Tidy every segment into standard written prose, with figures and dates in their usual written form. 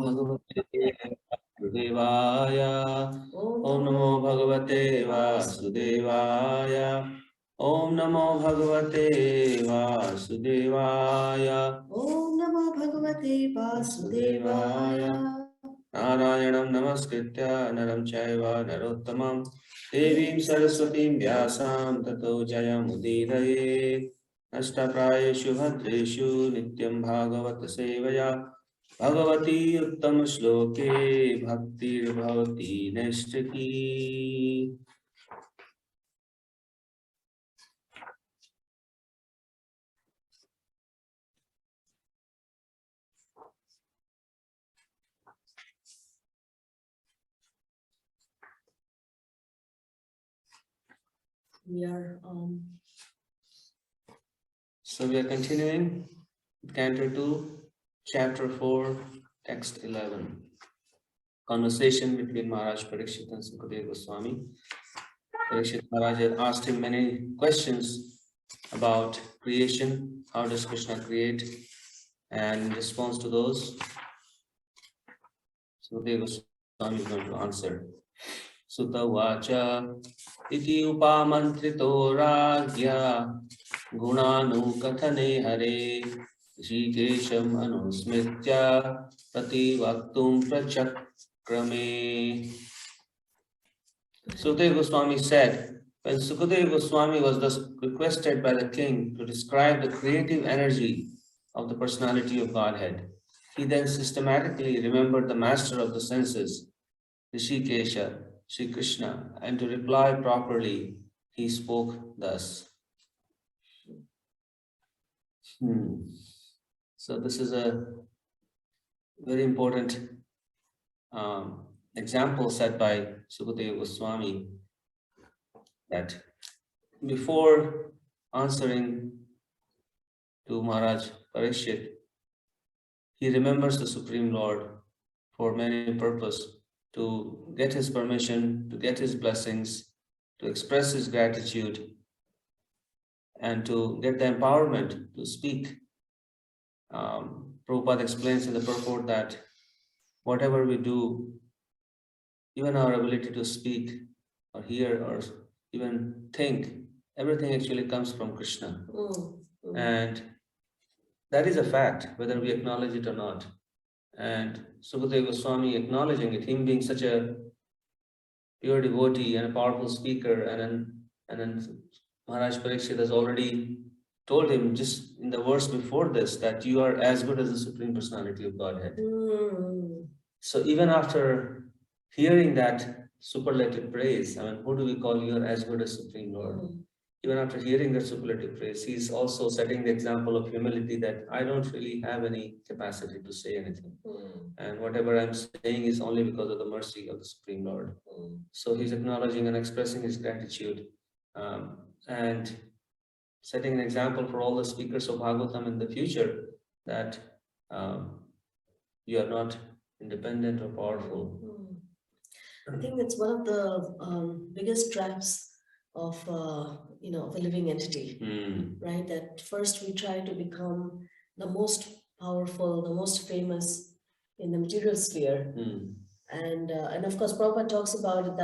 Bhagavate Vasudevaya. Om Namo Bhagavate Vasudevaya. Om Namo Bhagavate Vasudevaya. Om Namo Bhagavate Vasudevaya. Narayanam Namaskritya Naram Chaiva Narottamam Devim Saraswatim Vyasam Tato Jayam Udiraye. Ashtaprayeshu Bhadreshu Nityam Bhagavata Sevaya Bhagavati Uttam Shloke Bhaktir Bhavati Neshtaki. So we are continuing Canto 2, Chapter 4, Text 11. Conversation between Maharaj Parikshit and Sukadeva Goswami. Parikshit Maharaj had asked him many questions about creation, how does Krishna create, and in response to those, Sukadeva Goswami is going to answer. Sutta vacha iti upamantrito ragya gunanukathane hare Rishikesham anusmitya prativaktum prachakrame. Sukadeva Goswami said, when Sukadeva Goswami was thus requested by the king to describe the creative energy of the personality of Godhead, he then systematically remembered the master of the senses, Rishikesha, Sri Krishna, and to reply properly, he spoke thus. So this is a very important example set by Sukadeva Goswami, that before answering to Maharaj Parikshit, he remembers the Supreme Lord for many purposes, to get his permission, to get his blessings, to express his gratitude, and to get the empowerment to speak. Prabhupada explains in the purport that whatever we do, even our ability to speak or hear or even think, everything actually comes from Krishna. And that is a fact, whether we acknowledge it or not. And Sukadeva Goswami acknowledging it, him being such a pure devotee and a powerful speaker, and then Maharaj Parikshit has already told him just in the verse before this that you are as good as the Supreme Personality of Godhead. So even after hearing that superlative praise, I mean, who do we call you are as good as Supreme Lord? Even after hearing that superlative praise, he's also setting the example of humility, that I don't really have any capacity to say anything. And whatever I'm saying is only because of the mercy of the Supreme Lord. So he's acknowledging and expressing his gratitude, and setting an example for all the speakers of Bhagavatam in the future, that you are not independent or powerful. I think that's one of the biggest traps of of a living entity, right? That first we try to become the most powerful, the most famous in the material sphere, and of course Prabhupada talks about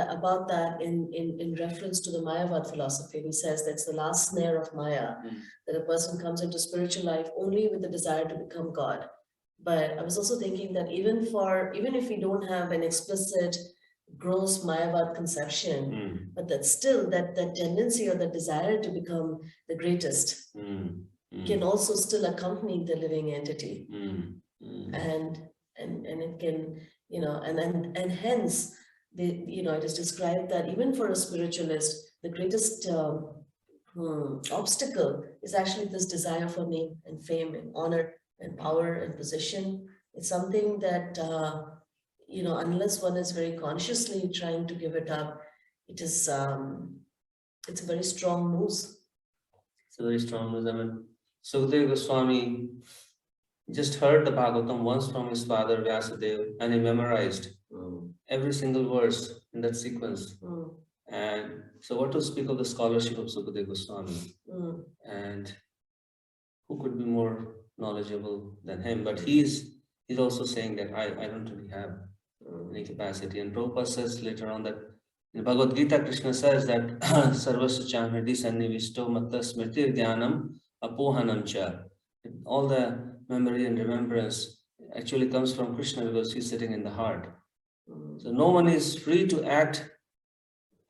that in reference to the Mayavad philosophy. He says that's the last snare of Maya, that a person comes into spiritual life only with the desire to become God. But I was also thinking that even if we don't have an explicit gross Mayavad conception, but that still that tendency or the desire to become the greatest can also still accompany the living entity, and it can, and hence it is described that even for a spiritualist, the greatest obstacle is actually this desire for name and fame and honor and power and position. It's something that unless one is very consciously trying to give it up, it's a very strong noose. It's a very strong noose. I mean, Sukadeva Goswami just heard the Bhagavatam once from his father Vyasadeva, and he memorized every single verse in that sequence. And so what to speak of the scholarship of Sukadeva Goswami? And who could be more knowledgeable than him? But he's he's also saying that I don't really have any capacity. And Prabhupada says later on that in Bhagavad Gita, Krishna says that Sarvasya Chamriti Sannivisto Matta Smriti Dhyanam Apohanam Cha. All the memory and remembrance actually comes from Krishna because he's sitting in the heart. So no one is free to act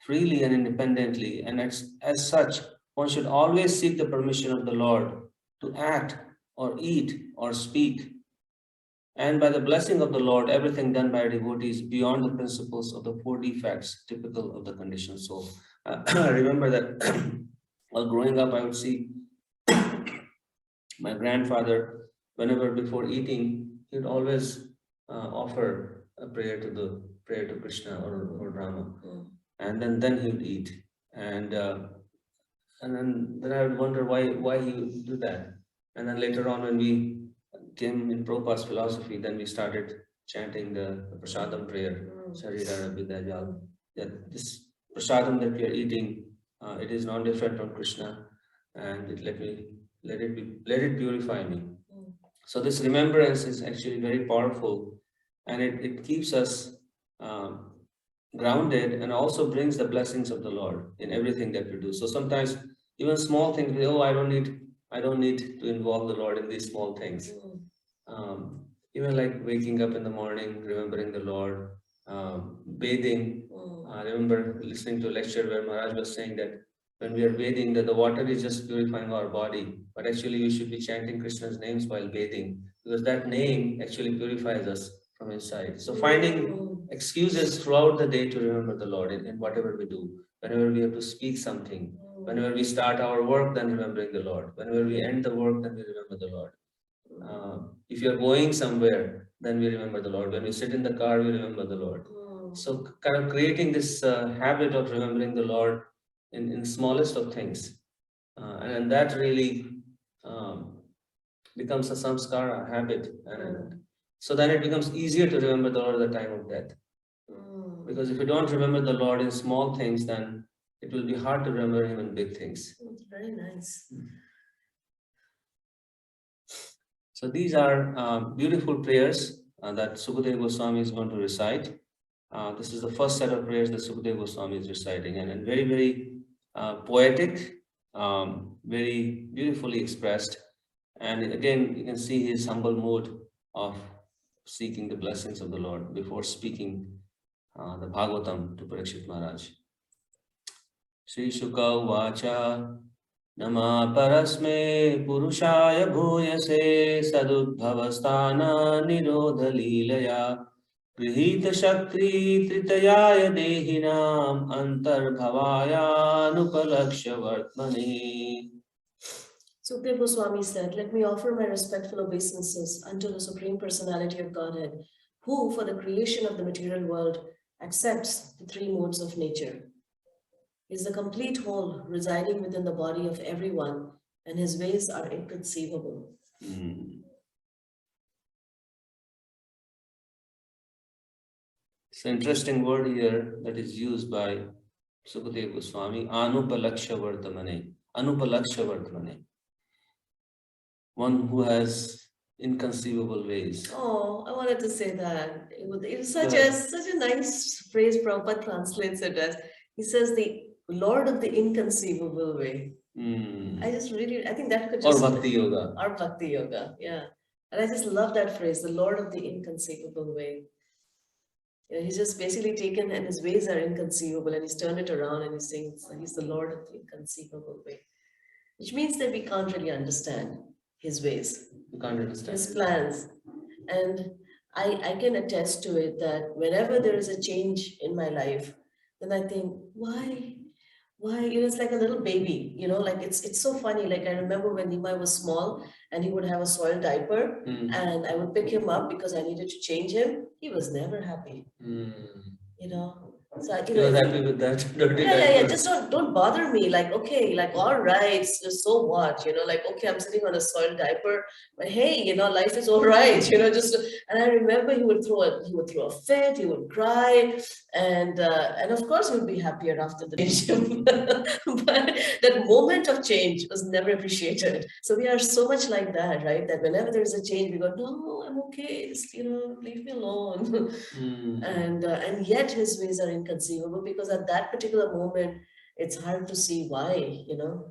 freely and independently, and as such, one should always seek the permission of the Lord to act or eat or speak. And by the blessing of the Lord, everything done by a devotee is beyond the principles of the 4 defects typical of the conditioned soul. I remember that while growing up, I would see my grandfather, whenever before eating, he would always offer a prayer to Krishna or Rama, and then he would eat, and then I would wonder why he would do that. And then later on, when we came in Prabhupada's philosophy, then we started chanting the prasadam prayer, Sharira Vidajal, that this prasadam that we are eating, it is not different from Krishna, and let it purify me. So this remembrance is actually very powerful, and it keeps us grounded and also brings the blessings of the Lord in everything that we do. So sometimes even small things, I don't need to involve the Lord in these small things. Even like waking up in the morning, remembering the Lord, bathing. I remember listening to a lecture where Maharaj was saying that when we are bathing, that the water is just purifying our body, but actually we should be chanting Krishna's names while bathing, because that name actually purifies us from inside. So finding excuses throughout the day to remember the Lord in whatever we do. Whenever we have to speak something, whenever we start our work, then remembering the Lord. Whenever we end the work, then we remember the Lord. If you're going somewhere, then we remember the Lord. When we sit in the car, we remember the Lord. So kind of creating this habit of remembering the Lord in smallest of things. And that really becomes a samskara, a habit. And so then it becomes easier to remember the Lord at the time of death. Because if you don't remember the Lord in small things, then it will be hard to remember Him in big things. Very nice. So these are beautiful prayers that Sukadeva Goswami is going to recite. This is the first set of prayers that Sukadeva Goswami is reciting, and very, very poetic, very beautifully expressed. And again, you can see his humble mood of seeking the blessings of the Lord before speaking the Bhagavatam to Parikshit Maharaj. Shri Shuka Vacha Nama Parasme Purushaya Bhuyase Sadudbhavasthana Nirodha Leelaya Grihita Shakti Tritayaya Dehinam Antarbhavaya Nupalaksha Vartmane. Sukadeva Goswami said, "Let me offer my respectful obeisances unto the Supreme Personality of Godhead, who, for the creation of the material world, accepts the 3 modes of nature. He is the complete whole residing within the body of everyone, and his ways are inconceivable." It's an interesting word here that is used by Sukadeva Goswami, Anupalaksha Vartamane. Anupalaksha Vartamane. One who has inconceivable ways. Oh, I wanted to say that. It was such a nice phrase Prabhupada translates it as. He says the Lord of the inconceivable way. I think that could just... Or Bhakti Yoga. Or Bhakti Yoga, yeah. And I just love that phrase, the Lord of the inconceivable way. He's just basically taken, and his ways are inconceivable, and he's turned it around and he's saying he's the Lord of the inconceivable way. Which means that we can't really understand his ways. We can't understand his plans. And I can attest to it that whenever there is a change in my life, then I think, why? It's like a little baby, like it's so funny. Like I remember when Nimai was small and he would have a soiled diaper and I would pick him up because I needed to change him. He was never happy, So, you was happy with that dirty yeah. diaper? Just don't bother me. Like, okay, like, all right, so what? Like, okay, I'm sitting on a soiled diaper, but hey, life is all right. Just. And I remember he would throw a fit, he would cry, and of course we'd be happier after the relationship. But that moment of change was never appreciated. So we are so much like that, right? That whenever there's a change, we go, no, I'm okay. Just, leave me alone. And yet his ways are inconceivable, because at that particular moment it's hard to see why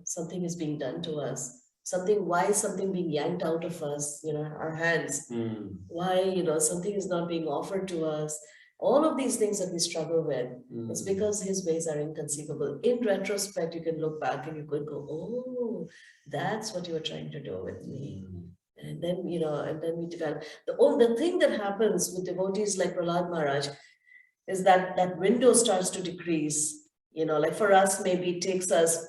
something is being done to us, why something being yanked out of us, our hands, why something is not being offered to us. All of these things that we struggle with, it's because his ways are inconceivable. In retrospect, you can look back and you could go, oh, that's what you were trying to do with me. And then, we develop. The thing that happens with devotees like Prahlad Maharaj is that window starts to decrease. Like for us, maybe it takes us,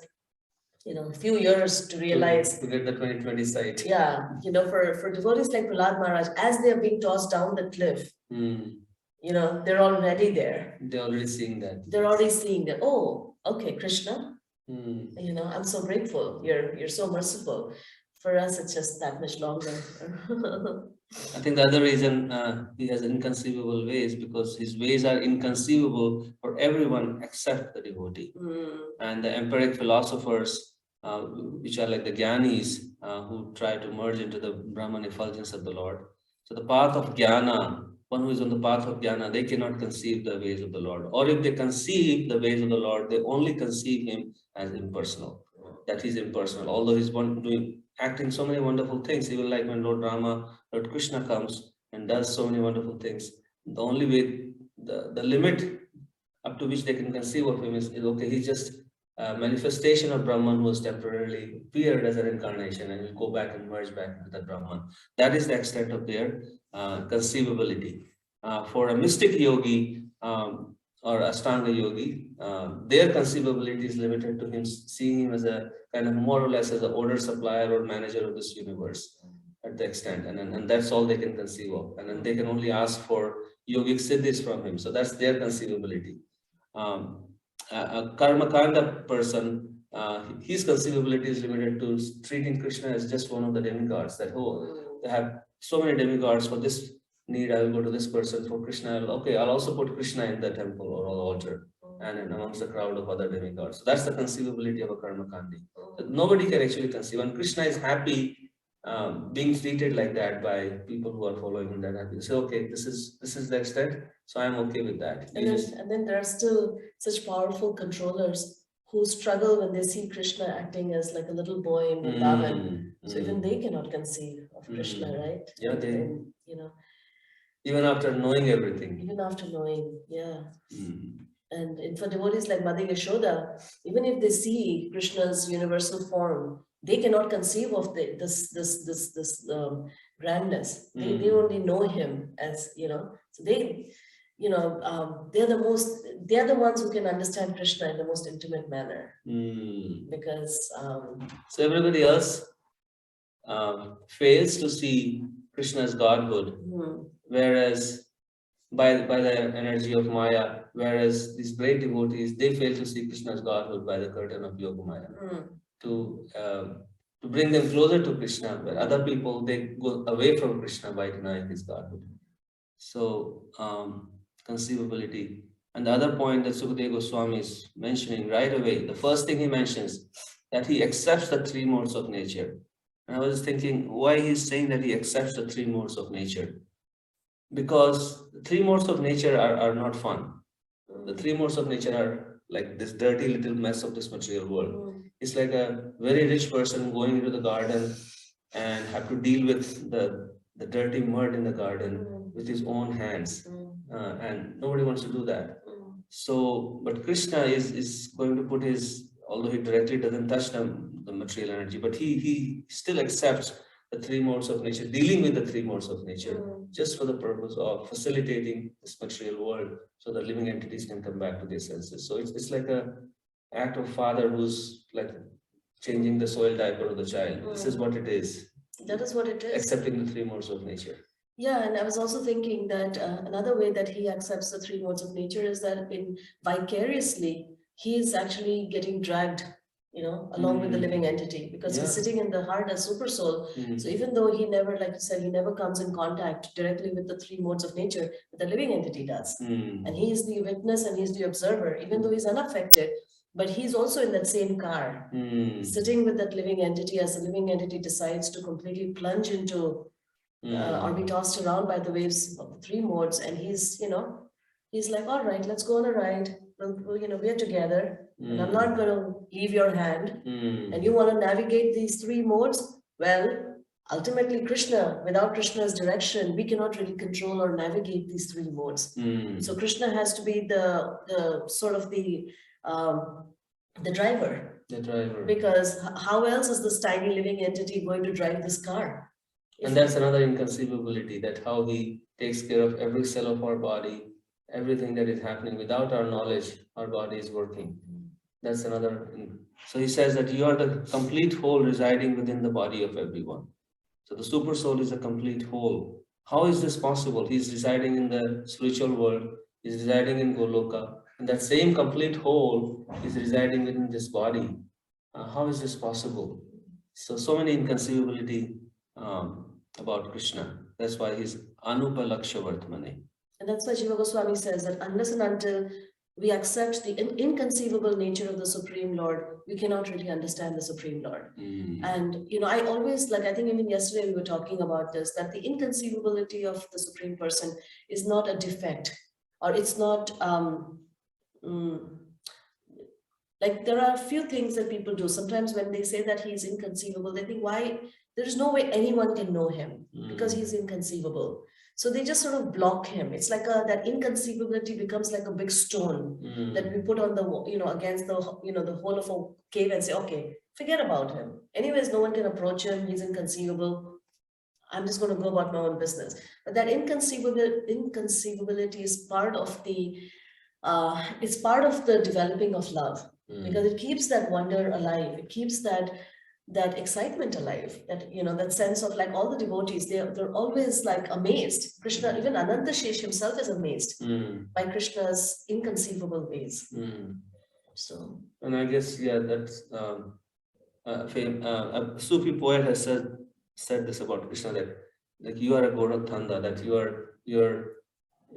a few years to realize. To get the 2020 sight. Yeah, for devotees like Prahlad Maharaj, as they're being tossed down the cliff, they're already there. They're already seeing that. They're already seeing that, oh, okay, Krishna, I'm so grateful. You're so merciful. For us, it's just that much longer. I think the other reason he has inconceivable ways, because his ways are inconceivable for everyone except the devotee. And the empiric philosophers, which are like the Gyanis, who try to merge into the Brahman effulgence of the Lord. So the path of Jnana, one who is on the path of Jnana, they cannot conceive the ways of the Lord. Or if they conceive the ways of the Lord, they only conceive him as impersonal. That he's impersonal, although he's acting so many wonderful things, even like when Lord Krishna comes and does so many wonderful things. The only way, the limit up to which they can conceive of him is okay, he's just a manifestation of Brahman who has temporarily appeared as an incarnation and will go back and merge back into the Brahman. That is the extent of their conceivability. For a mystic yogi or Ashtanga yogi, their conceivability is limited to him seeing him as a kind of more or less as an order supplier or manager of this universe at the extent, and that's all they can conceive of, and then they can only ask for yogic siddhis from him. So that's their conceivability. A karmakanda person, his conceivability is limited to treating Krishna as just one of the demigods. That they have so many demigods, for this need I will go to this person. For Krishna, I'll also put Krishna in the temple or on the altar and amongst the crowd of other demigods. So that's the conceivability of a karmakandi. Nobody can actually conceive, and Krishna is happy being treated like that by people who are following him. That happy. So okay, this is the extent, so I'm okay with that. And then there are still such powerful controllers who struggle when they see Krishna acting as like a little boy in Vrindavan. So even they cannot conceive of Krishna, right? Yeah, even after knowing everything. Even after knowing, yeah. And for devotees like Mother Yashoda, even if they see Krishna's universal form, they cannot conceive of this grandness. They only know him as, so they, they're the ones who can understand Krishna in the most intimate manner. Because so everybody else fails to see Krishna's godhood, whereas by the energy of Maya, whereas these great devotees, they fail to see Krishna's godhood by the curtain of Yoga Maya. To bring them closer to Krishna, where other people, they go away from Krishna by denying his godhood. So conceivability. And the other point that Sukadeva Goswami is mentioning right away, the first thing he mentions, that he accepts the three modes of nature. And I was thinking why he's saying that he accepts the three modes of nature. Because the three modes of nature are not fun. The three modes of nature are like this dirty little mess of this material world. It's like a very rich person going into the garden and have to deal with the dirty mud in the garden with his own hands. And nobody wants to do that. So, but Krishna is going to put his, although he directly doesn't touch the material energy, but he still accepts the three modes of nature, dealing with the three modes of nature, just for the purpose of facilitating this material world so that living entities can come back to their senses. So it's like a act of father who's like changing the soil diaper of the child. This is what it is. That is what it is. Accepting the three modes of nature. Yeah, and I was also thinking that another way that he accepts the three modes of nature is that in vicariously, he is actually getting dragged, along with the living entity, because he's sitting in the heart as super soul. So even though he never, like you said, he never comes in contact directly with the three modes of nature, but the living entity does. And he is the witness and he's the observer, even though he's unaffected, but he's also in that same car, sitting with that living entity as the living entity decides to completely plunge into or be tossed around by the waves of the three modes. And he's like, all right, let's go on a ride. We're together and I'm not going to leave your hand. And you want to navigate these three modes? Well, ultimately Krishna, without Krishna's direction, we cannot really control or navigate these three modes. So Krishna has to be the sort of the driver. The driver. Because how else is this tiny living entity going to drive this car? And that's another inconceivability, that how he takes care of every cell of our body, everything that is happening. Without our knowledge, our body is working. That's another. So he says that you are the complete whole residing within the body of everyone. So the super soul is a complete whole. How is this possible? He's residing in the spiritual world. He's residing in Goloka. And that same complete whole is residing within this body. How is this possible? So many inconceivability about Krishna. That's why he's Anupalaksha Vartmane. And that's why Jiva Goswami says that unless and until we accept the inconceivable nature of the Supreme Lord, we cannot really understand the Supreme Lord. And, I always, I think even yesterday we were talking about this, that the inconceivability of the Supreme Person is not a defect, or it's not, there are a few things that people do. Sometimes when they say that he is inconceivable, they think, why? There's no way anyone can know him because he's inconceivable. So they just sort of block him. It's like that inconceivability becomes like a big stone that we put on the, against the, the whole of a cave and say, okay, forget about him. Anyways, no one can approach him. He's inconceivable. I'm just going to go about my own business. But that inconceivability is part of the, it's part of the developing of love, because it keeps that wonder alive. It keeps that excitement alive, that that sense of all the devotees, they're always amazed. Krishna, even Ananta Shesh himself is amazed by Krishna's inconceivable ways. So, and I guess that's a Sufi poet has said this about Krishna, that you are a Gorakhanda, that you're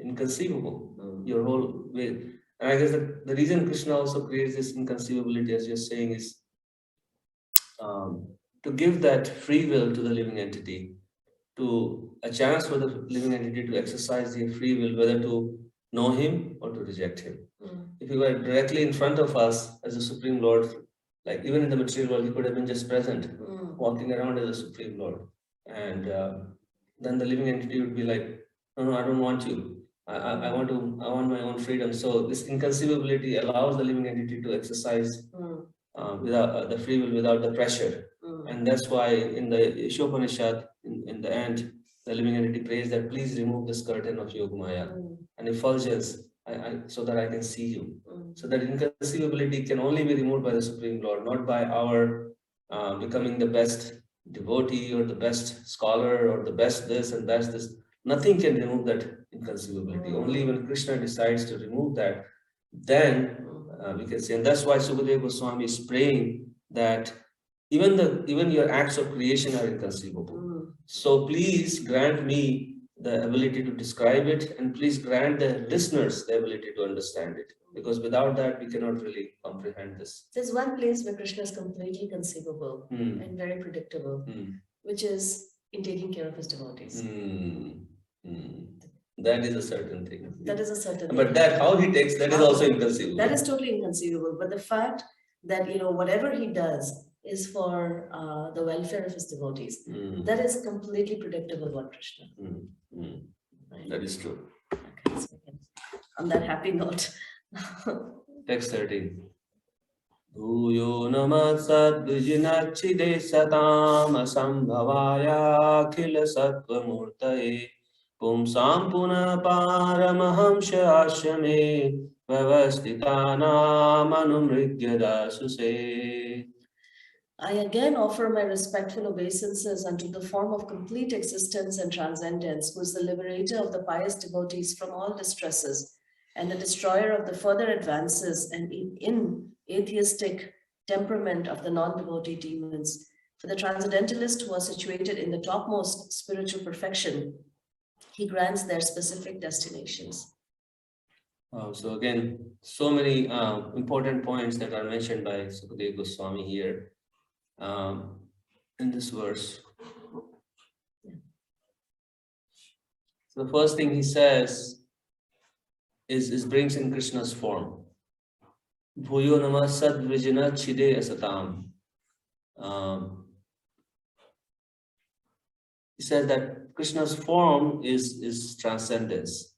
inconceivable, your whole way. And I guess the reason Krishna also creates this inconceivability, as you're saying, is to give that free will to the living entity, to a chance for the living entity to exercise their free will, whether to know him or to reject him. If he were directly in front of us as the Supreme Lord, even in the material world, he could have been just present, walking around as the Supreme Lord. And then the living entity would be like, no, I don't want you. I want my own freedom. So this inconceivability allows the living entity to exercise without the free will, without the pressure. And that's why in the Ishopanishad, in the end, the living entity prays that please remove this curtain of Yogamaya and effulgence, so that I can see you. So that inconceivability can only be removed by the Supreme Lord, not by our becoming the best devotee or the best scholar or the best this and best this. Nothing can remove that inconceivability. Only when Krishna decides to remove that, then we can say. And that's why Sukadeva Goswami is praying that even your acts of creation are inconceivable. So please grant me the ability to describe it, and please grant the listeners the ability to understand it. Because without that, we cannot really comprehend this. There's one place where Krishna is completely conceivable and very predictable, which is in taking care of his devotees. That is a certain thing. That is a certain thing. But how he takes, that is also inconceivable. That is totally inconceivable. But the fact that, whatever he does is for the welfare of his devotees, that is completely predictable about Krishna. Right? That is true. Okay, so on that happy note. Text 13. Bhuyo namasad vijinachide satam asambhavaya khila sattva murtaye pumsam puna paramahamsha ashrame vavastitana manumridya dasuse. I again offer my respectful obeisances unto the form of complete existence and transcendence, who is the liberator of the pious devotees from all distresses, and the destroyer of the further advances and in atheistic temperament of the non-devotee demons. For the transcendentalist who are situated in the topmost spiritual perfection, he grants their specific destinations. So again, so many important points that are mentioned by Sukadeva Goswami here in this verse. So the first thing he says is brings in Krishna's form. Bhuyo nama sadvijana chide asatam. He says that Krishna's form is transcendence.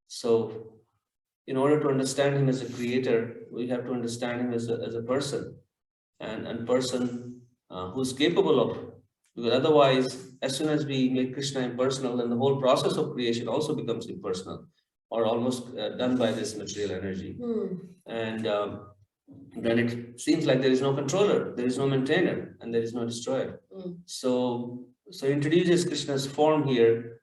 So in order to understand him as a creator, we have to understand him as a person, and person who's capable of, because otherwise, as soon as we make Krishna impersonal, then the whole process of creation also becomes impersonal, or almost done by this material energy. And then it seems like there is no controller, there is no maintainer, and there is no destroyer. So he introduces Krishna's form here,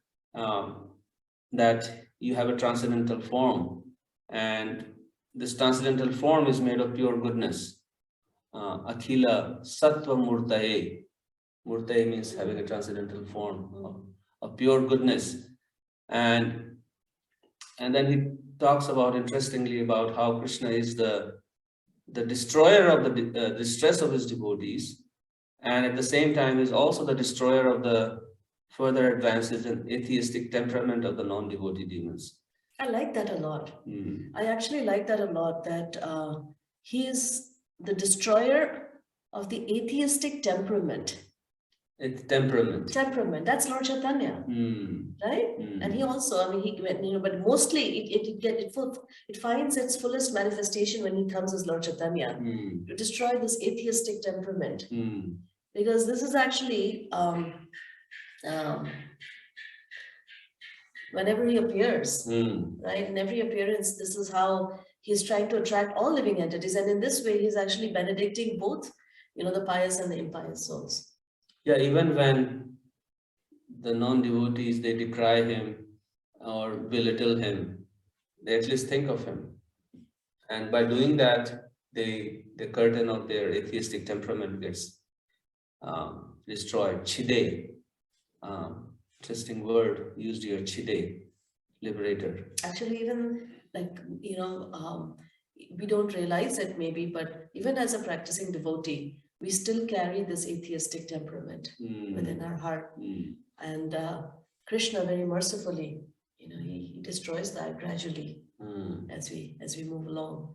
that you have a transcendental form, and this transcendental form is made of pure goodness. Akhila Sattva Murtaye. Murtaye means having a transcendental form of pure goodness. And then he talks about, interestingly, about how Krishna is the destroyer of the distress of his devotees, and at the same time is also the destroyer of the further advances in atheistic temperament of the non-devotee demons. I like that a lot. I actually like that a lot, that he is the destroyer of the atheistic temperament. It's temperament. Temperament, that's Lord Chaitanya, right? And he also, I mean, but mostly it finds its fullest manifestation when he comes as Lord Chaitanya to destroy this atheistic temperament. Because this is actually, whenever he appears, right? In every appearance, this is how he's trying to attract all living entities. And in this way, he's actually benedicting both, the pious and the impious souls. Yeah, even when the non-devotees, they decry him or belittle him, they at least think of him. And by doing that, the curtain of their atheistic temperament gets destroyed. Chide. Interesting word used here, chide, liberator. Actually, even like, we don't realize it maybe, but even as a practicing devotee, we still carry this atheistic temperament within our heart. And Krishna very mercifully, he destroys that gradually as we move along.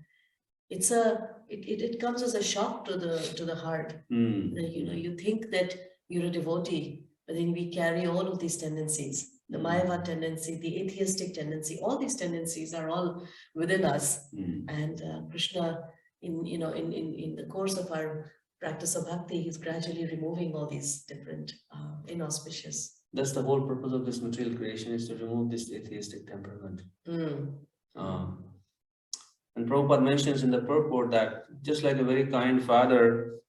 It comes as a shock to the heart. You think that you're a devotee, but then we carry all of these tendencies. The Mayavad tendency, the atheistic tendency, all these tendencies are all within us. And Krishna, in the course of our practice of bhakti, he's gradually removing all these different inauspicious. That's the whole purpose of this material creation, is to remove this atheistic temperament. And Prabhupada mentions in the purport that just like a very kind father,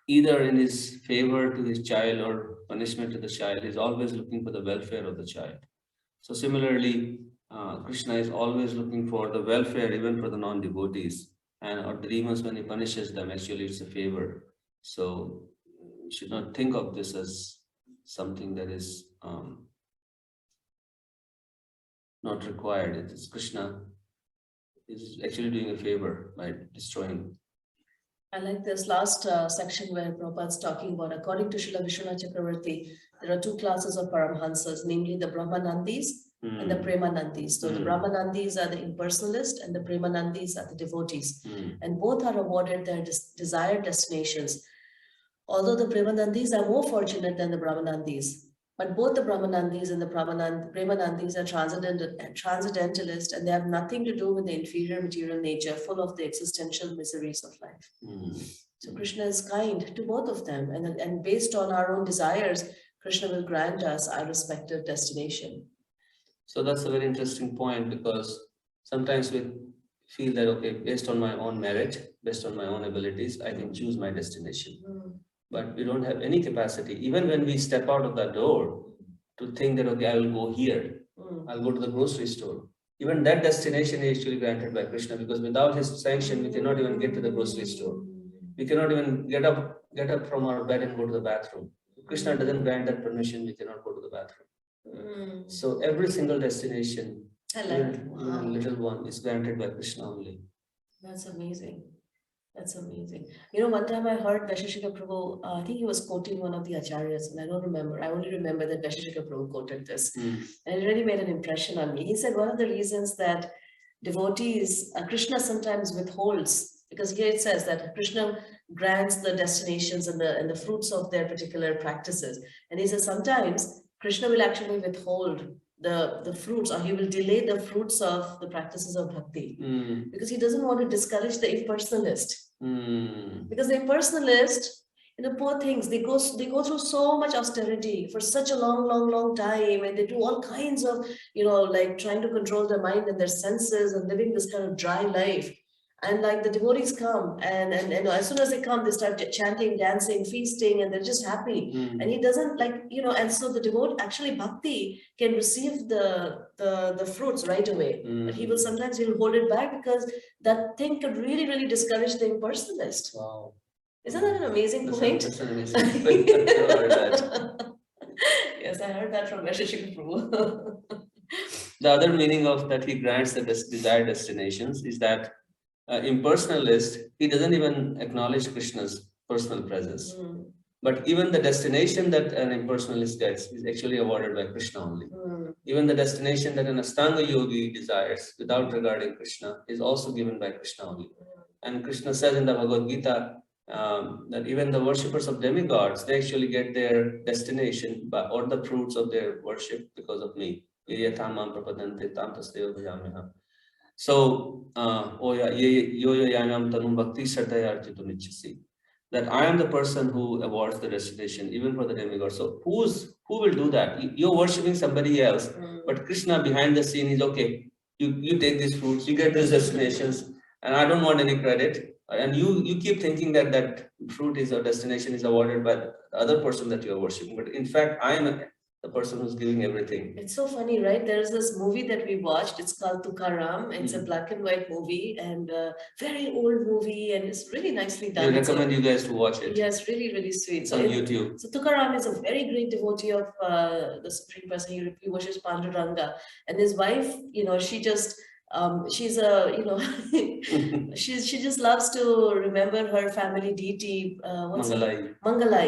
either in his favor to his child or punishment to the child, is always looking for the welfare of the child. So similarly, Krishna is always looking for the welfare even for the non-devotees, or the demons. When he punishes them, actually it's a favor. So you should not think of this as something that is not required. It is Krishna is actually doing a favor by destroying. I like this last section where Prabhupada is talking about, according to Srila Vishwanath Chakravarti, there are two classes of Paramhansas, namely the Brahmanandis and the Premanandis. So the Brahmanandis are the impersonalists and the Premanandis are the devotees. And both are awarded their desired destinations. Although the Premanandis are more fortunate than the Brahmanandis, but both the Brahmanandis and the Premanandis are transcendentalists, and they have nothing to do with the inferior material nature, full of the existential miseries of life. So Krishna is kind to both of them, and based on our own desires, Krishna will grant us our respective destination. So that's a very interesting point, because sometimes feel that, okay, based on my own merit, based on my own abilities, I can choose my destination. But we don't have any capacity, even when we step out of that door, to think that, okay, I will go here, I'll go to the grocery store. Even that destination is actually granted by Krishna, because without his sanction, we cannot even get to the grocery store. We cannot even get up from our bed and go to the bathroom. If Krishna doesn't grant that permission, we cannot go to the bathroom. So every single destination, even a little one, is granted by Krishna only. That's amazing. That's amazing. You know, one time I heard Vaisheshika Prabhu, I think he was quoting one of the acharyas, and I don't remember. I only remember that Vaisheshika Prabhu quoted this. And it really made an impression on me. He said one of the reasons that devotees, Krishna sometimes withholds, because here it says that Krishna grants the destinations and the fruits of their particular practices. And he says sometimes Krishna will actually withhold the fruits, or he will delay the fruits of the practices of bhakti, because he doesn't want to discourage the impersonalist. Because the impersonalist, poor things, they go through so much austerity for such a long time, and they do all kinds of, like trying to control their mind and their senses and living this kind of dry life. And like the devotees come, and as soon as they come, they start chanting, dancing, feasting, and they're just happy. And he doesn't and so the devotee, actually bhakti can receive the fruits right away. But he'll hold it back, because that thing could really discourage the impersonalist. Wow. Isn't that an amazing point? That's an amazing point. I heard that. Yes, I heard that from Vaisheshika Prabhu. The other meaning of that he grants the desired destinations is that impersonalist, he doesn't even acknowledge Krishna's personal presence. But even the destination that an impersonalist gets is actually awarded by Krishna only. Even the destination that an Astanga yogi desires without regarding Krishna is also given by Krishna only. And Krishna says in the Bhagavad Gita that even the worshippers of demigods, they actually get their destination or the fruits of their worship because of me. So, that I am the person who awards the destination, even for the demigod. So who will do that? You're worshipping somebody else, but Krishna behind the scene is, okay, you take these fruits, you get these destinations, and I don't want any credit. And you keep thinking that fruit is or destination is awarded by the other person that you are worshipping. But in fact, I am the person who's giving everything. It's so funny, right? There's this movie that we watched. It's called Tukaram. It's a black and white movie, and a very old movie, and it's really nicely done. I recommend you guys to watch it. Yes, really sweet. It's on YouTube. So Tukaram is a very great devotee of the Supreme Person. He worships Panduranga, and his wife, she just she's a she just loves to remember her family deity, Mangalai.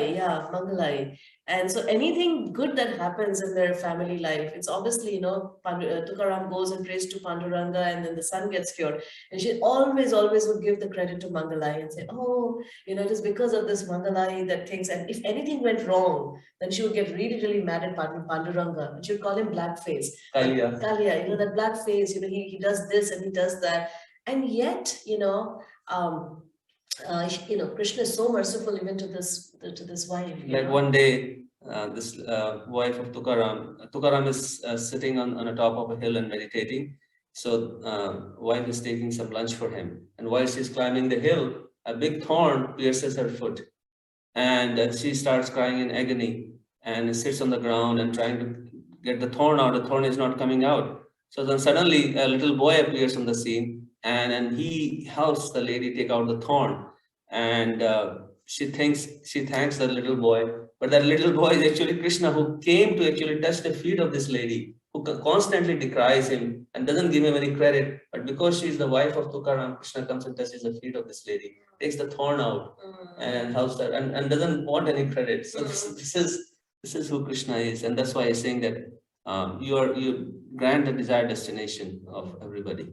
And so anything good that happens in their family life, it's obviously, Tukaram goes and prays to Panduranga, and then the son gets cured. And she always would give the credit to Mangalai and say, oh, it is because of this Mangalai that things, and if anything went wrong, then she would get really mad at Panduranga, and she would call him blackface. Kalia, that blackface, he does this and he does that. And yet, Krishna is so merciful even to this wife. Like one day, this wife of Tukaram is sitting on the top of a hill and meditating. So wife is taking some lunch for him, and while she's climbing the hill, a big thorn pierces her foot, and she starts crying in agony and sits on the ground and trying to get the thorn out. The thorn is not coming out. So then suddenly a little boy appears on the scene, and he helps the lady take out the thorn. And she thanks the little boy, but that little boy is actually Krishna, who came to actually touch the feet of this lady, who constantly decries him and doesn't give him any credit. But because she is the wife of Tukaram, Krishna comes and touches the feet of this lady, takes the thorn out and helps her, and doesn't want any credit. So this is who Krishna is, and that's why he's saying that you grant the desired destination of everybody.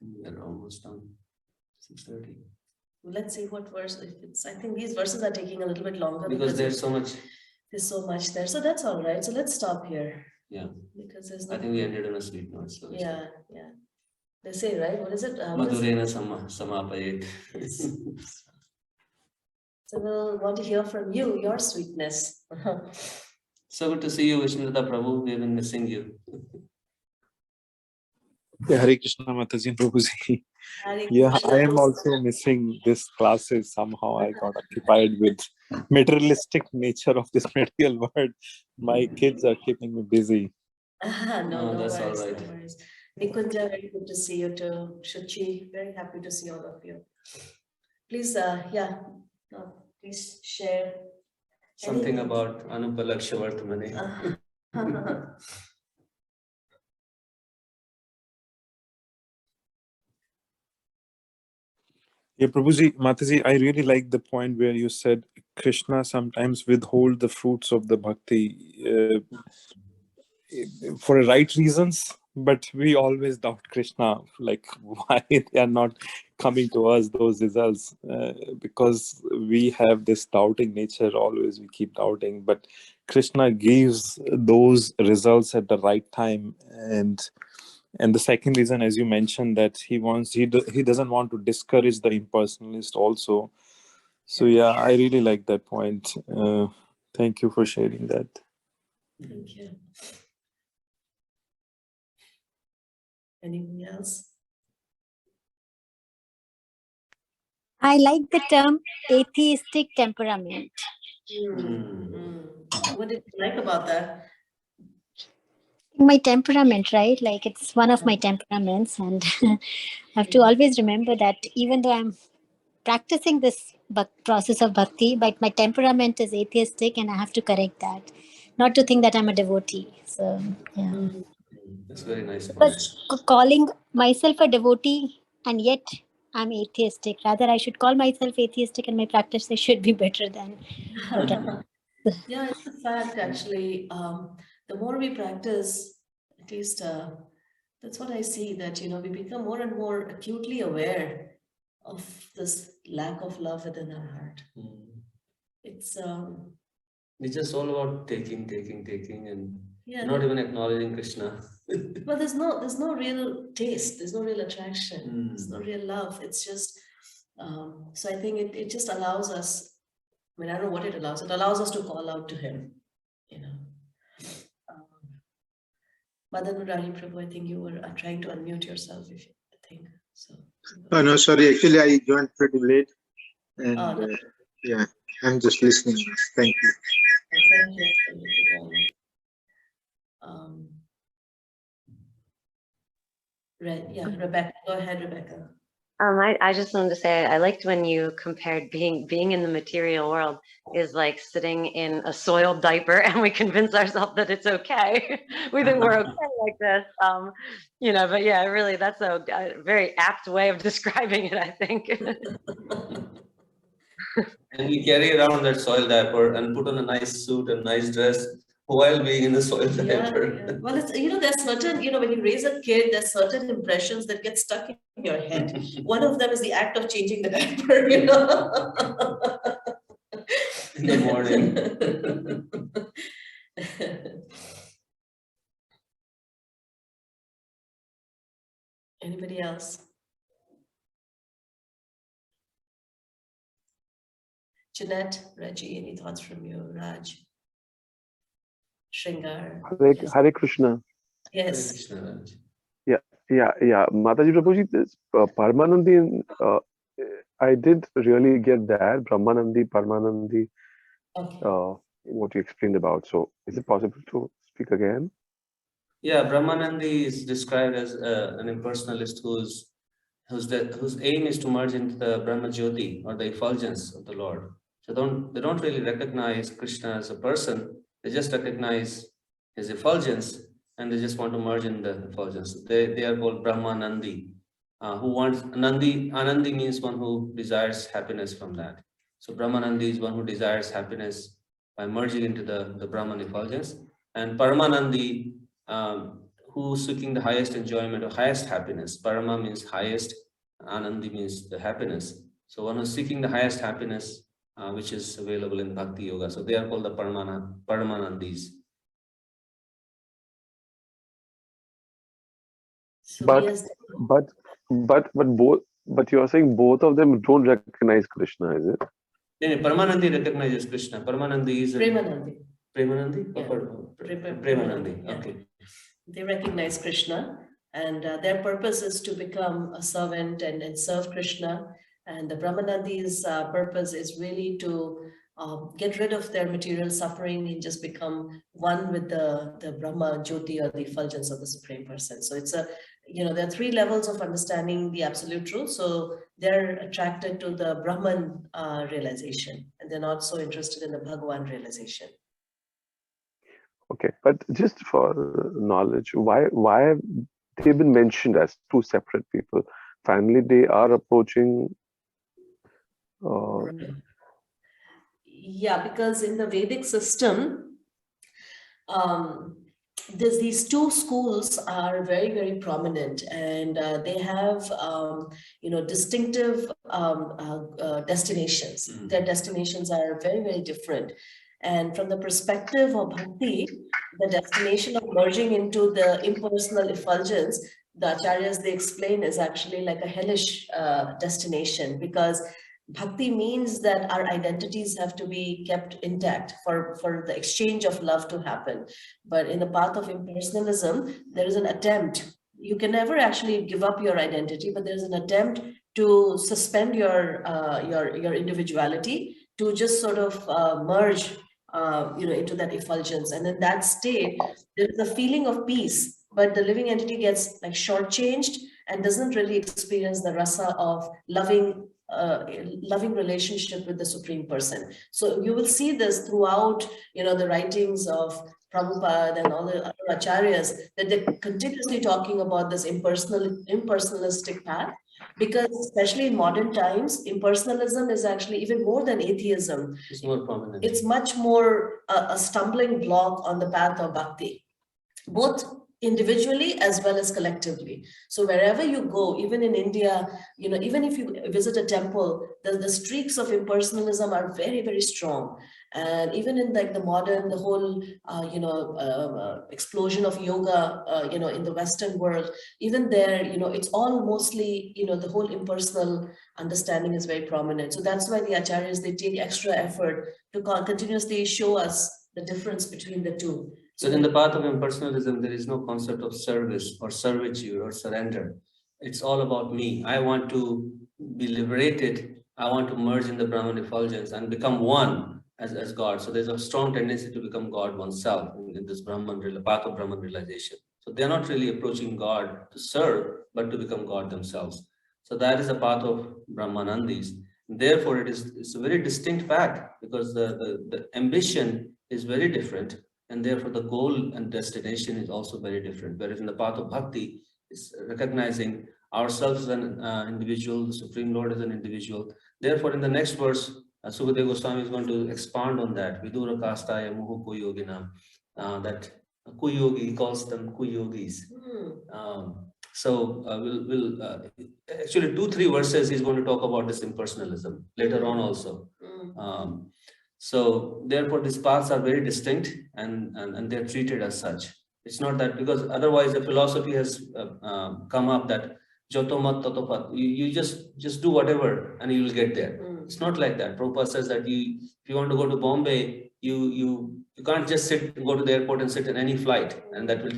We're almost done. 6:30. Let's see what verse. I think these verses are taking a little bit longer because there's so much. There's so much there. So that's all right. So let's stop here. Yeah. Because there's. I think we ended on a sweet note. So yeah. They say, right? What is it? Madhurena samapayet. So we'll want to hear from you, your sweetness. So good to see you, Vishnurata Prabhu. We've been missing you. Yeah, Hare Krishna Mataji and Prabhuji. Hare Yeah, Krishna. I am also missing this classes. Somehow I got occupied with materialistic nature of this material world. My kids are keeping me busy. No That's all worries, right. no worries. Nikunja, very good to see you too. Shuchi, very happy to see all of you. Please, please share Something anything. about Anupalaksha Vartamani. Yeah, Prabhuji, Mataji, I really like the point where you said Krishna sometimes withhold the fruits of the bhakti for right reasons, but we always doubt Krishna, like why they are not coming to us, those results, because we have this doubting nature, always we keep doubting, but Krishna gives those results at the right time. And the second reason, as you mentioned, that he doesn't want to discourage the impersonalist also. So yeah, I really like that point. Thank you for sharing that. Thank you. Anything else? I like the term atheistic temperament. What did you like about that? My temperament, right? Like it's one of my temperaments, and I have to always remember that even though I'm practicing this process of bhakti, but my temperament is atheistic, and I have to correct that. Not to think that I'm a devotee. So yeah, That's a very nice point. because calling myself a devotee and yet I'm atheistic. Rather, I should call myself atheistic, and my practice should be better than. Yeah, it's a fact actually. The more we practice, at least that's what I see, that we become more and more acutely aware of this lack of love within our heart. It's just all about taking, and not even acknowledging Krishna. Well, there's no real taste, there's no real attraction, there's no real love. It's just so I think it just allows us. I mean, I don't know what it allows. It allows us to call out to him, Madan Murali Prabhu, I think you were trying to unmute yourself, if you think so. Oh, no, sorry. Actually, I joined pretty late. And no. yeah, I'm just listening. Thank you. Thank you. Yeah, Rebecca. Go ahead, Rebecca. I just wanted to say I liked when you compared being in the material world is like sitting in a soiled diaper and we convince ourselves that it's okay. We think we're okay like this. But yeah, really that's a very apt way of describing it, I think. And we carry around that soiled diaper and put on a nice suit and nice dress while being in the soiled diaper. Yeah. Well, it's there's certain, when you raise a kid, there's certain impressions that get stuck in your head. One of them is the act of changing the diaper, in the morning. Anybody else? Jeanette, Reggie, any thoughts from you? Raj, Shringar. Hare Krishna. Yes. Hare Krishna. Yeah. Mataji Prabhuji, this Paramanandi, I did really get that. Brahmanandi, Paramanandi, Okay. what you explained about. So is it possible to speak again? Yeah, Brahmanandi is described as an impersonalist whose aim is to merge into the Brahma Jyoti, or the effulgence of the Lord. So they don't really recognize Krishna as a person. They just recognize his effulgence, and they just want to merge in the effulgence. They are called Brahmanandi. Who wants Anandi means one who desires happiness from that. So Brahmanandi is one who desires happiness by merging into the Brahman effulgence. And Paramanandi, who's seeking the highest enjoyment or highest happiness. Parama means highest, Anandi means the happiness. So one who's seeking the highest happiness, which is available in Bhakti Yoga. So they are called the Paramanandis. So But you are saying both of them don't recognize Krishna, is it? Paramanandi recognizes Krishna. Paramanandi is Premanandi. Premanandi? Yeah. Premanandi. Yeah. Okay. They recognize Krishna, And their purpose is to become a servant and serve Krishna. And the Brahmanadi's purpose is really to get rid of their material suffering and just become one with the Brahma Jyoti, or the effulgence of the Supreme Person. So it's a, there are three levels of understanding the absolute truth. So they're attracted to the Brahman realization, and they're not so interested in the Bhagwan realization. Okay, but just for knowledge, why have they been mentioned as two separate people? Finally, they are approaching. Yeah, because in the Vedic system, these two schools are very, very prominent, and they have, distinctive destinations. Their destinations are very, very different. And from the perspective of bhakti, the destination of merging into the impersonal effulgence, the acharyas, they explain, is actually like a hellish destination, because bhakti means that our identities have to be kept intact for the exchange of love to happen. But in the path of impersonalism, there is an attempt. You can never actually give up your identity, but there's an attempt to suspend your individuality, to just sort of merge into that effulgence. And in that state, there is a feeling of peace, but the living entity gets like shortchanged and doesn't really experience the rasa of loving relationship with the Supreme Person. So you will see this throughout, the writings of Prabhupada and all the other acharyas, that they're continuously talking about this impersonalistic path, because especially in modern times, impersonalism is actually even more than atheism. It's more prominent. It's much more a stumbling block on the path of bhakti, both individually as well as collectively. So wherever you go, even in India, even if you visit a temple, the streaks of impersonalism are very, very strong. And even in like the modern, the whole, explosion of yoga, in the Western world, even there, it's all mostly, the whole impersonal understanding is very prominent. So that's why the acharyas, they take extra effort to continuously show us the difference between the two. So in the path of impersonalism, there is no concept of service or servitude or surrender. It's all about me. I want to be liberated. I want to merge in the Brahman effulgence and become one as God. So there's a strong tendency to become God oneself in this path of Brahman realization. So they're not really approaching God to serve, but to become God themselves. So that is the path of Brahmanandis. Therefore, it's a very distinct path, because the ambition is very different. And therefore, the goal and destination is also very different. Whereas in the path of bhakti, is recognizing ourselves as an individual, the Supreme Lord as an individual. Therefore, in the next verse, Sukadeva Goswami is going to expand on that. Vidura kastaya muhu kuyogina. That kuyogi, he calls them kuyogis. Actually 2-3 verses he's going to talk about this impersonalism later on also. So therefore, these paths are very distinct, and they're treated as such. It's not that, because otherwise the philosophy has come up that jotomat totopat, you just do whatever and you will get there. It's not like that. Prabhupada says that if you want to go to Bombay, you can't just go to the airport and sit in any flight and that will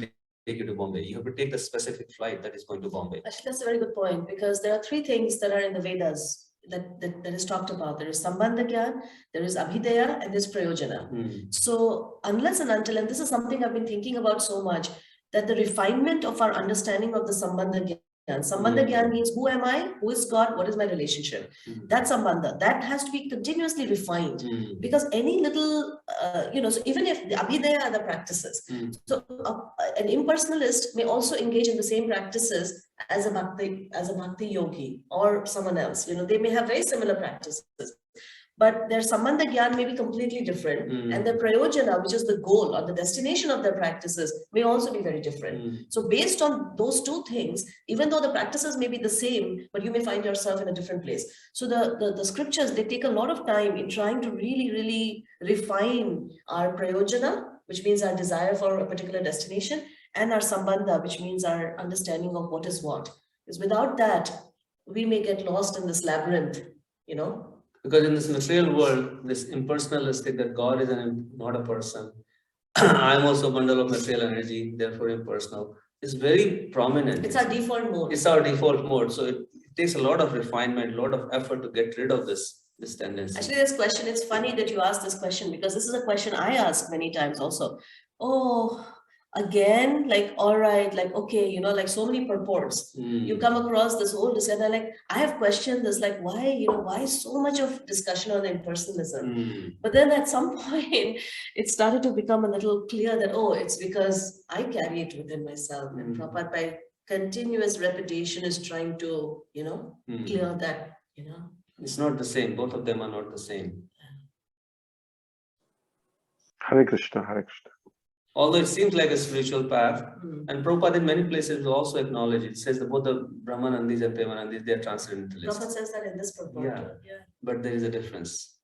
take you to Bombay. You have to take the specific flight that is going to Bombay. Actually, that's a very good point, because there are 3 things that are in the Vedas that is talked about. There is Sambandha Gyan, there is Abhidaya, and there's Prayojana. So unless and until, and this is something I've been thinking about so much, that the refinement of our understanding of the Sambandha Gyan. Sambandha Gyan means, who am I? Who is God? What is my relationship? That Sambandha, that has to be continuously refined, because any little, so even if the Abhidaya are the practices, so an impersonalist may also engage in the same practices as a bhakti yogi or someone else. They may have very similar practices, but their Sambandha Gyan may be completely different, and their Prayojana, which is the goal or the destination of their practices, may also be very different. So based on those 2 things, even though the practices may be the same, but you may find yourself in a different place. So the scriptures, they take a lot of time in trying to really, really refine our Prayojana, which means our desire for a particular destination, and our Sambandha, which means our understanding of what is what. Because without that, we may get lost in this labyrinth, Because in this material world, this impersonalistic, that God is not a person. I'm also a bundle of material energy, therefore impersonal. is very prominent. It's our default mode. It's our default mode. So it takes a lot of refinement, a lot of effort to get rid of this tendency. Actually, this question, it's funny that you asked this question, because this is a question I ask many times also. Oh, again, like, all right, like, okay, you know, like so many purports. You come across this whole discussion, and like, I have questioned this, like, why, you know, why so much of discussion on impersonalism? But then at some point, it started to become a little clear that, oh, it's because I carry it within myself. And Prabhupada, by continuous repetition, is trying to, you know, clear that, you know. It's not the same. Both of them are not the same. Hare Krishna, Hare Krishna. Although it seems like a spiritual path, and Prabhupada in many places will also acknowledge it. It says that both the Brahmanandis and Premanandis, they are transcendentalists. Prabhupada says that in this purport. Yeah. But there is a difference.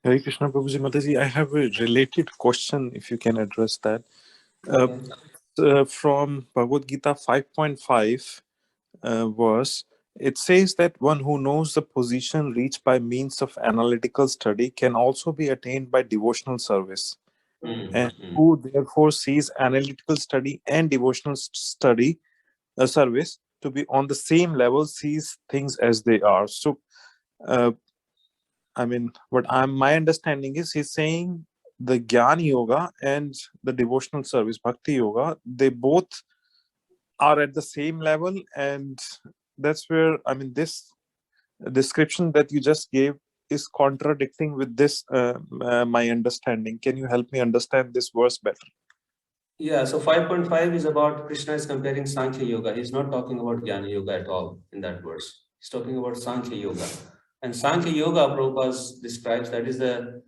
Hare Krishna, Prabhuji, Mataji, I have a related question, if you can address that. From Bhagavad Gita 5.5 verse, it says that one who knows the position reached by means of analytical study can also be attained by devotional service. And who therefore sees analytical study and devotional study service to be on the same level sees things as they are. So, I mean, what my understanding is, he's saying the Jnana Yoga and the devotional service, Bhakti Yoga, they both are at the same level, and that's where, I mean, this description that you just gave is contradicting with this, my understanding. Can you help me understand this verse better? Yeah, so 5.5 is about Krishna is comparing Sankhya Yoga. He's not talking about Jnana Yoga at all in that verse. He's talking about Sankhya Yoga. And Sankhya Yoga, Prabhupada describes, that is the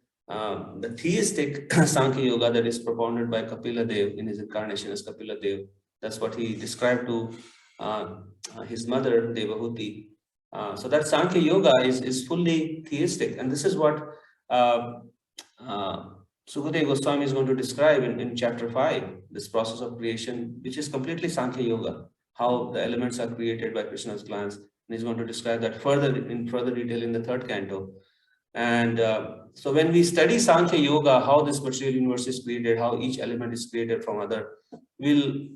theistic Sankhya Yoga that is propounded by Kapila Dev in his incarnation as Kapila Dev. That's what he described to his mother, Devahuti. So that Sankhya Yoga is fully theistic. And this is what Sukadeva Goswami is going to describe in chapter 5, this process of creation, which is completely Sankhya Yoga, how the elements are created by Krishna's glance. And he's going to describe that in further detail in the 3rd canto. And so when we study Sankhya Yoga, how this material universe is created, how each element is created from other,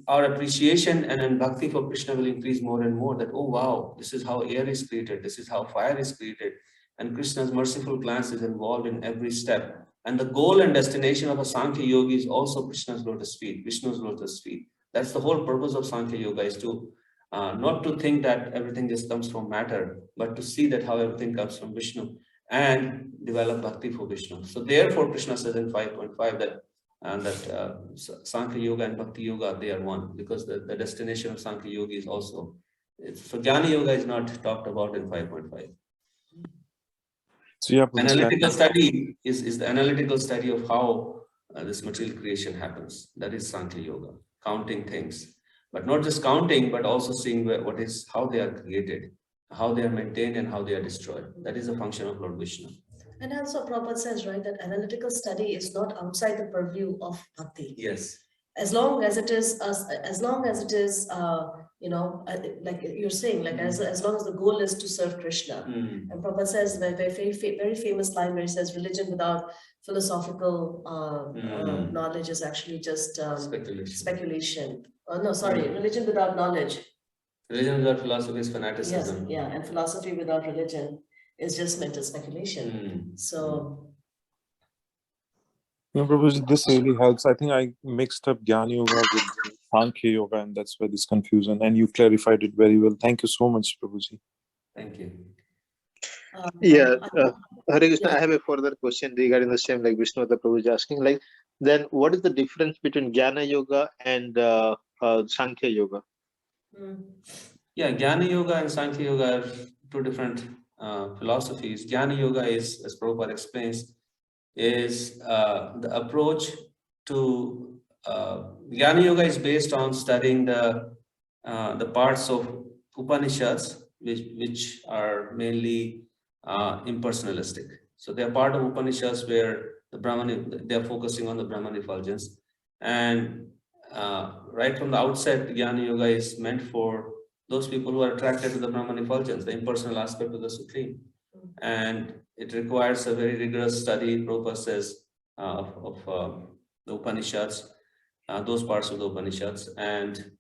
our appreciation and bhakti for Krishna will increase more and more, that, oh wow, this is how air is created, this is how fire is created. And Krishna's merciful glance is involved in every step. And the goal and destination of a Sankhya Yogi is also Krishna's lotus feet, Vishnu's lotus feet. That's the whole purpose of Sankhya Yoga, is to not to think that everything just comes from matter, but to see that how everything comes from Vishnu and develop bhakti for Vishnu. So therefore, Krishna says in 5.5 that Sankhya Yoga and Bhakti Yoga, they are one, because the destination of Sankhya Yogi is also. So Jnana Yoga is not talked about in 5.5. So yeah, analytical study is the analytical study of how this material creation happens. That is Sankhya Yoga, counting things, but not just counting, but also seeing how they are created, how they are maintained, and how they are destroyed. That is the function of Lord Vishnu. And also Prabhupada says, right, that analytical study is not outside the purview of bhakti. Yes. As long as it is, you know, like you're saying, like as long as the goal is to serve Krishna. And Prabhupada says, very famous line where he says, religion without philosophical knowledge is actually just speculation. Oh, no, sorry, religion without knowledge. Religion without philosophy is fanaticism. Yes, yeah, and philosophy without religion is just mental speculation. So. No, Prabhuji, this really helps. I think I mixed up Jnana Yoga with Sankhya Yoga, and that's where this confusion. And you clarified it very well. Thank you so much, Prabhuji. Thank you. Hare Krishna, I have a further question regarding the same, like Vishnu, the Prabhuji asking, like, then what is the difference between Jnana Yoga and Sankhya Yoga? Yeah, Jnana Yoga and Sankhya Yoga are two different philosophies. Jnana Yoga is, as Prabhupada explains, is the approach to Jnana Yoga is based on studying the parts of Upanishads, which are mainly impersonalistic. So they are part of Upanishads where they are focusing on the Brahman effulgence. And right from the outset, Jnana Yoga is meant for those people who are attracted to the Brahman effulgence, the impersonal aspect of the Supreme. And it requires a very rigorous study, Prabhupada says, of the Upanishads. those parts of the Upanishads, and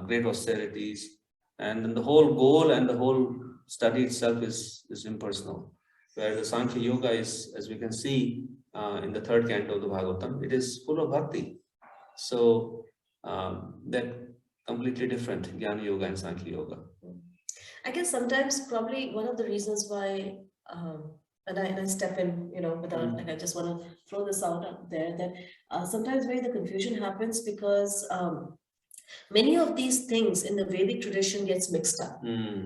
great austerities. And then the whole goal and the whole study itself is impersonal. Where the Sankhya Yoga is, as we can see in the third canto of the Bhagavatam, it is full of bhakti. So that completely different, Jnana Yoga and Sankhya Yoga. I guess sometimes probably one of the reasons why, and I step in, without, like, I just want to throw this out there, that sometimes where the confusion happens because many of these things in the Vedic tradition gets mixed up.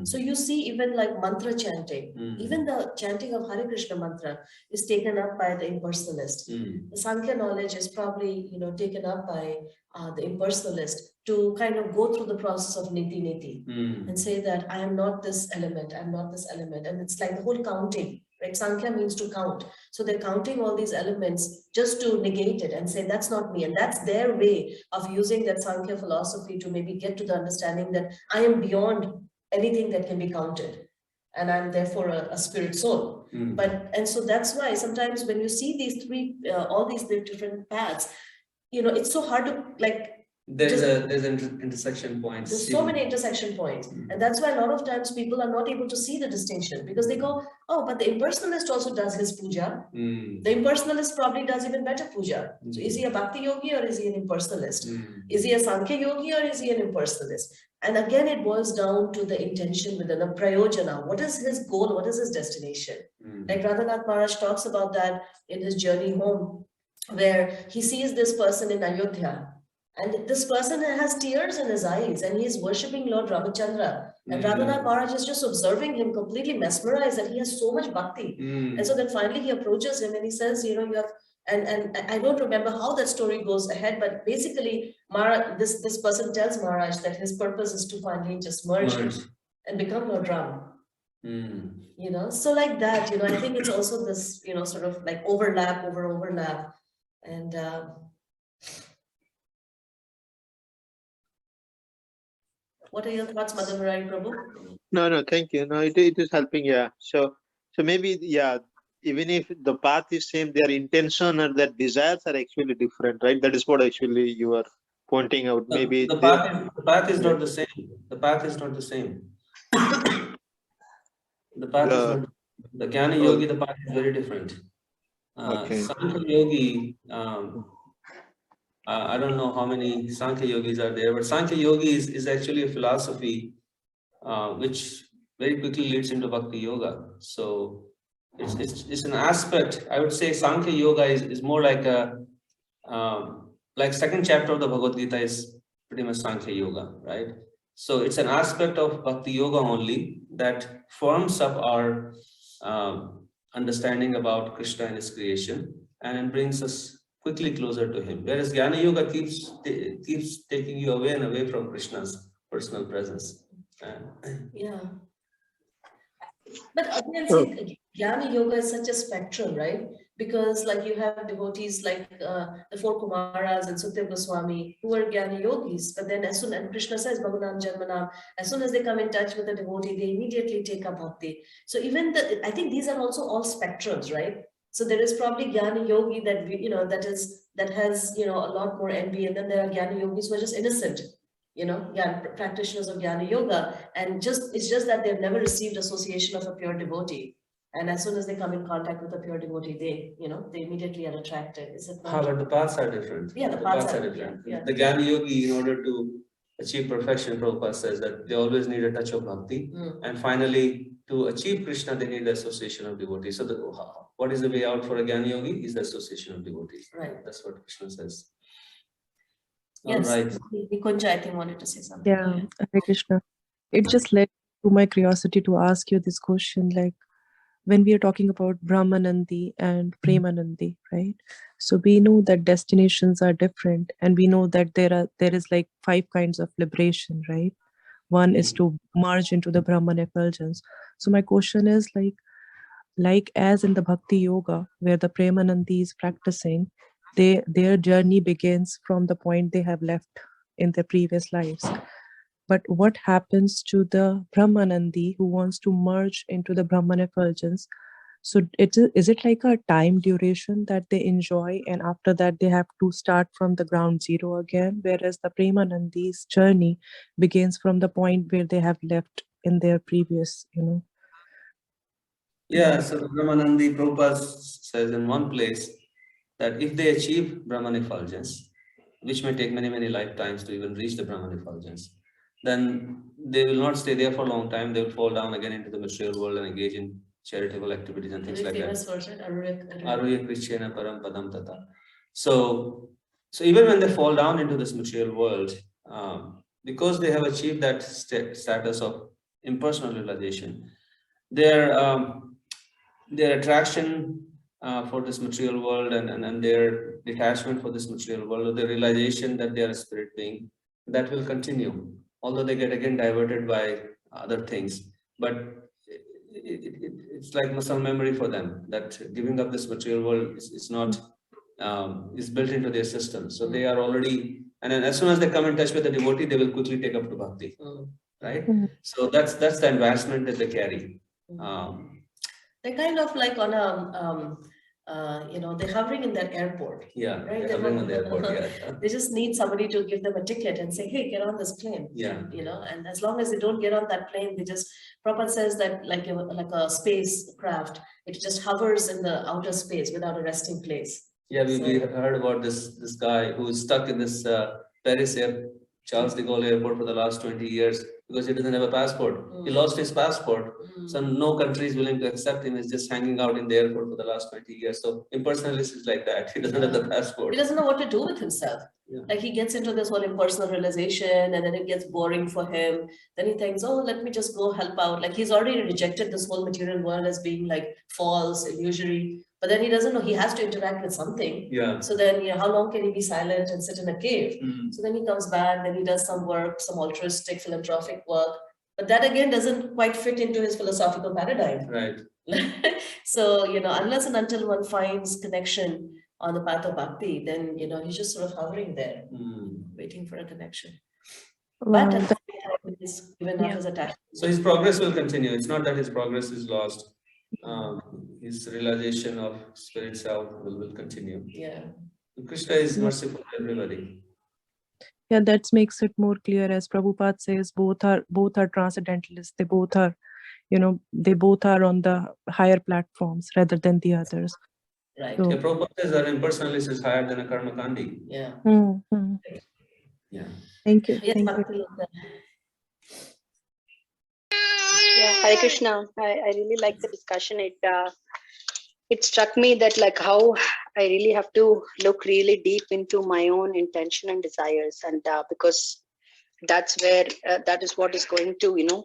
So you see even like mantra chanting, even the chanting of Hare Krishna mantra is taken up by the impersonalist. The Sankhya knowledge is probably, taken up by the impersonalist to kind of go through the process of niti and say that I am not this element, I'm not this element. And it's like the whole counting, right? Sankhya means to count. So they're counting all these elements just to negate it and say, that's not me. And that's their way of using that Sankhya philosophy to maybe get to the understanding that I am beyond anything that can be counted. And I'm therefore a spirit soul. And so that's why sometimes when you see these all these different paths, it's so hard to like, there's an intersection points. There's so many intersection points. And that's why a lot of times people are not able to see the distinction because they go, oh, but the impersonalist also does his puja. The impersonalist probably does even better puja. So is he a bhakti yogi or is he an impersonalist? Is he a Sankhya yogi or is he an impersonalist? And again, it boils down to the intention within the prayojana. What is his goal? What is his destination? Like Radhanath Maharaj talks about that in his journey home, where he sees this person in Ayodhya. And this person has tears in his eyes and he is worshipping Lord Ramachandra. And Radhanath Maharaj is just observing him, completely mesmerized that he has so much bhakti. And so then finally he approaches him and he says, you have, and I don't remember how that story goes ahead, but basically this person tells Maharaj that his purpose is to finally just merge and become Lord Ram. So like that, I think it's also this, sort of like overlap. And what are your thoughts, Madan Murari Prabhu? No, thank you. No, it is helping. Yeah. So maybe, yeah, even if the path is same, their intention or their desires are actually different, right? That is what actually you are pointing out. Maybe the path is not the same. The path is not the same. The path is not. The Jnana Yogi, the path is very different. Sankhya Yogi, I don't know how many Sankhya Yogis are there, but Sankhya Yogi is actually a philosophy which very quickly leads into Bhakti Yoga. So it's an aspect. I would say Sankhya Yoga is more like a like second chapter of the Bhagavad Gita is pretty much Sankhya Yoga, right? So it's an aspect of Bhakti Yoga only that forms up our understanding about Krishna and his creation and brings us quickly closer to him. Whereas Jnana Yoga keeps taking you away and away from Krishna's personal presence. Yeah. But again, see, Jnana Yoga is such a spectrum, right? Because like you have devotees like the four Kumaras and Sukhdev Goswami who are Jnana Yogis, but then as soon as Krishna says Bhagavan Janmanam, as soon as they come in touch with the devotee, they immediately take up bhakti. So even I think these are also all spectrums, right? So there is probably Jnana Yogi that that has a lot more envy, and then there are Jnana Yogis who are just innocent, practitioners of Jnana Yoga, and it's just that they've never received association of a pure devotee. And as soon as they come in contact with a pure devotee, they immediately are attracted. Is it not? But the paths are different. Yeah, the paths are different. Yeah. The Jnana Yogi, in order to achieve perfection, Prabhupada says that they always need a touch of bhakti. And finally, to achieve Krishna, they need the association of devotees. So what is the way out for a Jnana Yogi? Is the association of devotees. Right. That's what Krishna says. Yes, all right. Nikunja, I think, wanted to say something. Yeah, Hare Krishna. It just led to my curiosity to ask you this question, like when we are talking about Brahmanandi and Premanandi, right? So we know that destinations are different, and we know that there is like 5 kinds of liberation, right? One is to merge into the Brahman effulgence. So my question is like as in the Bhakti Yoga, where the Premanandi is practicing, their journey begins from the point they have left in their previous lives. But what happens to the Brahmanandi who wants to merge into the Brahman effulgence? So is it like a time duration that they enjoy, and after that they have to start from the ground zero again? Whereas the Premanandi's journey begins from the point where they have left in their previous, Yeah, so Brahmanandi Prabhupada says in one place that if they achieve Brahman effulgence, which may take many lifetimes to even reach the Brahman effulgence, then they will not stay there for a long time. They will fall down again into the material world and engage in charitable activities and things like that. Aruya Krishna Param Padam Tata. So even when they fall down into this material world, because they have achieved that status of impersonal realization, their attraction for this material world and their detachment for this material world, or the realization that they are a spirit being, that will continue, although they get again diverted by other things. But it's like muscle memory for them, that giving up this material world is not is built into their system. So they are already, and then as soon as they come in touch with the devotee, they will quickly take up to bhakti, right? So that's the advancement that they carry. They're kind of like on a, they're hovering in that airport. Yeah, right? they're hovering on the airport, yeah. They just need somebody to give them a ticket and say, hey, get on this plane. Yeah. And as long as they don't get on that plane, they just, Prabhupada says that like a spacecraft, it just hovers in the outer space without a resting place. Yeah, we heard about this guy who is stuck in this Paris Charles de Gaulle airport for the last 20 years because he doesn't have a passport. He lost his passport. So no country is willing to accept him. He's just hanging out in the airport for the last 20 years. So impersonalist is like that. He doesn't have the passport. He doesn't know what to do with himself. Yeah. Like he gets into this whole impersonal realization and then it gets boring for him. Then he thinks, oh, let me just go help out. Like he's already rejected this whole material world as being like false, illusory. But then he doesn't know, he has to interact with something. Yeah. So then, how long can he be silent and sit in a cave? So then he comes back, then he does some work, some altruistic, philanthropic work. But that again doesn't quite fit into his philosophical paradigm. Right. So, unless and until one finds connection on the path of bhakti, then, he's just sort of hovering there, waiting for a connection. But at the same time, he's given up his attachment. So his progress will continue. It's not that his progress is lost. His realization of spirit self will continue. Yeah. Krishna is merciful to everybody. Yeah, that makes it more clear. As Prabhupada says, both are transcendentalists. They both are, they both are on the higher platforms rather than the others. Right. So, yeah, Prabhupada says that impersonalist is higher than a karma kandi. Yeah. Yeah. Thank you. Yes, Thank you. Yeah, Hare Krishna. I really like the discussion. It struck me that like how I really have to look really deep into my own intention and desires, and because that's where that is what is going to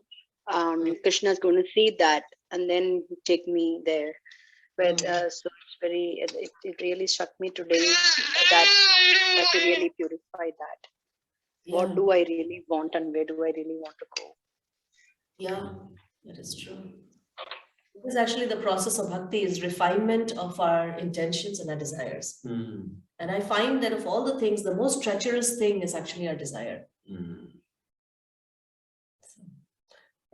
Krishna is going to see that and then take me there. But so it's very it really struck me today that I have to really purify that. Yeah. What do I really want and where do I really want to go? Yeah, that is true. Because actually the process of bhakti is refinement of our intentions and our desires. And I find that of all the things, the most treacherous thing is actually our desire.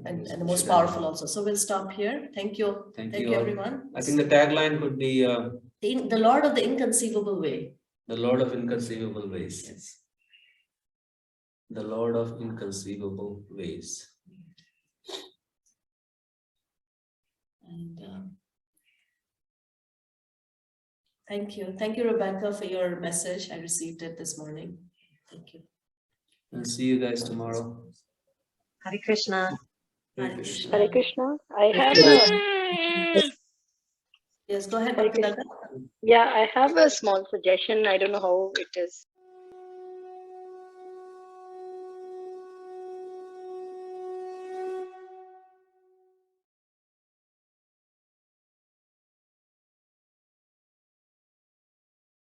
And the most powerful also. So we'll stop here. Thank you. Thank you everyone. I think the tagline could be the Lord of the Inconceivable Way. The Lord of Inconceivable Ways. Yes. The Lord of Inconceivable Ways. And thank you. Thank you, Rebecca, for your message. I received it this morning. Thank you. I'll see you guys tomorrow. Hare Krishna. Hare Krishna. Hare Krishna. I have Yes, go ahead, Hare Dr. Krishna. Yeah, I have a small suggestion. I don't know how it is